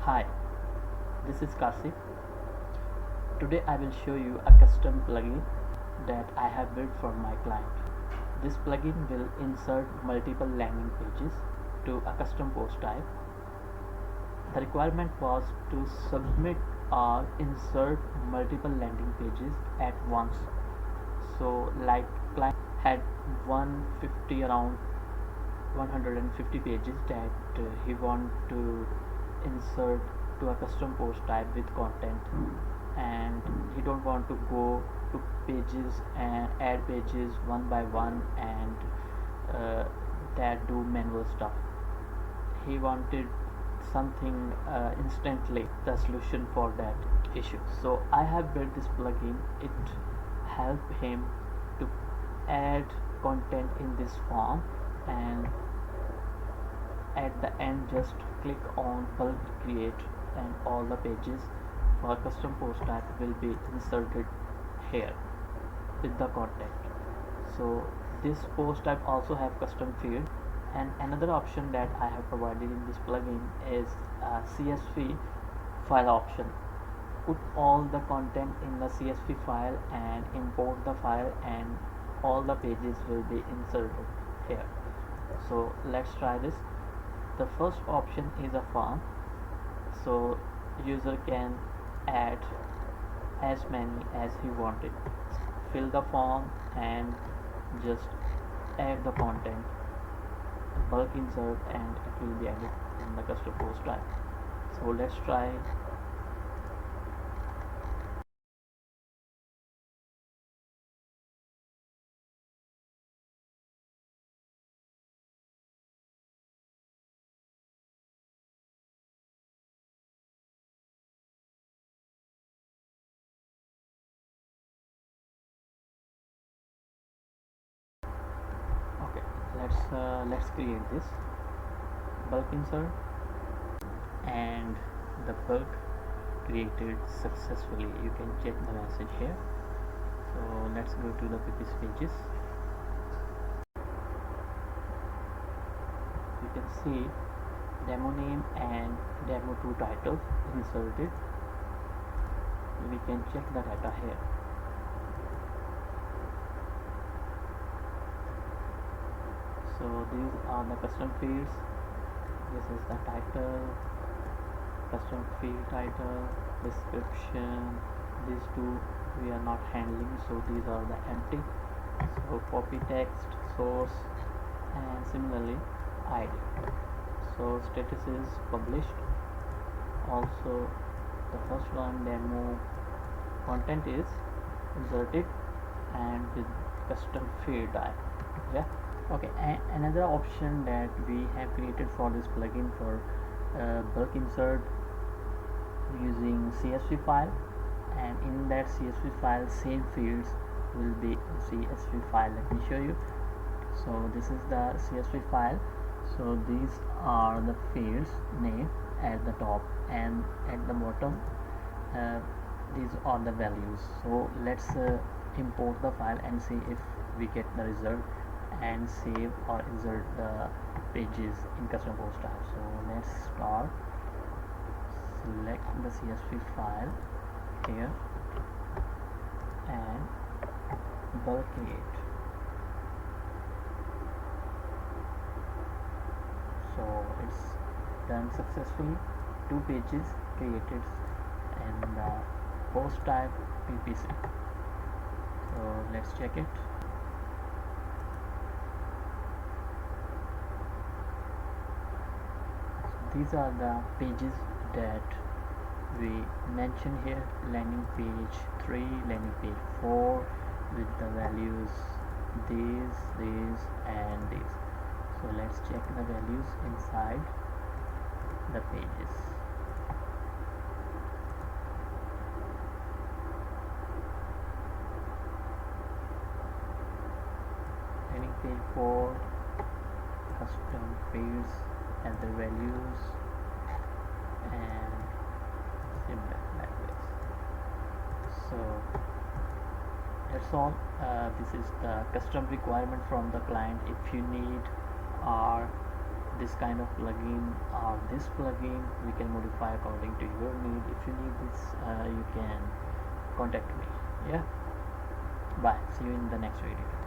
Hi, this is Qasim. Today I will show you a custom plugin that I have built for my client. This plugin will insert multiple landing pages to a custom post type. The requirement was to submit or insert multiple landing pages at once. So like client had 150 around 150 pages that he want to insert to a custom post type with content, and he don't want to go to pages and add pages one by one and that do manual stuff. He wanted something instantly, the solution for that issue. So I have built this plugin. It help him to add content in this form, and at the end just click on bulk create and all the pages for custom post type will be inserted here with the content. So this post type also have custom field, and another option that I have provided in this plugin is a CSV file option. Put all the content in the CSV file and import the file, and all the pages will be inserted here. So let's try this. The first option is a form, so user can add as many as he wanted. Fill the form and just add the content, bulk insert, and it will be added in the custom post type. So let's try. Okay, let's create this bulk insert, and the bulk created successfully. You can check the message here. So let's go to the previous pages. You can see demo name and demo2 title inserted. We can check the data here. So these are the custom fields. This is the title, custom field title, description. These two we are not handling, so these are the empty. So copy text, source, and similarly ID. So status is published. Also the first one, demo content, is inserted and with custom field type. Yeah. Okay, another option that we have created for this plugin for bulk insert using CSV file, and in that CSV file same fields will be CSV file. Let me show you. So this is the CSV file. So these are the fields name at the top, and at the bottom these are the values. So let's import the file and see if we get the result and save or insert the pages in custom post type. So let's start. Select the CSV file here and bulk create. So it's done successfully. 2 pages created in the post type PPC. So let's check it. These are the pages that we mentioned here: landing page 3, landing page 4, with the values these, and these. So let's check the values inside the pages. Landing page 4, custom fields and the values, and similar like this. So that's all. This is the custom requirement from the client. If you need or this kind of plugin or this plugin, we can modify according to your need. If you need this, you can contact me. Yeah, bye, see you in the next video.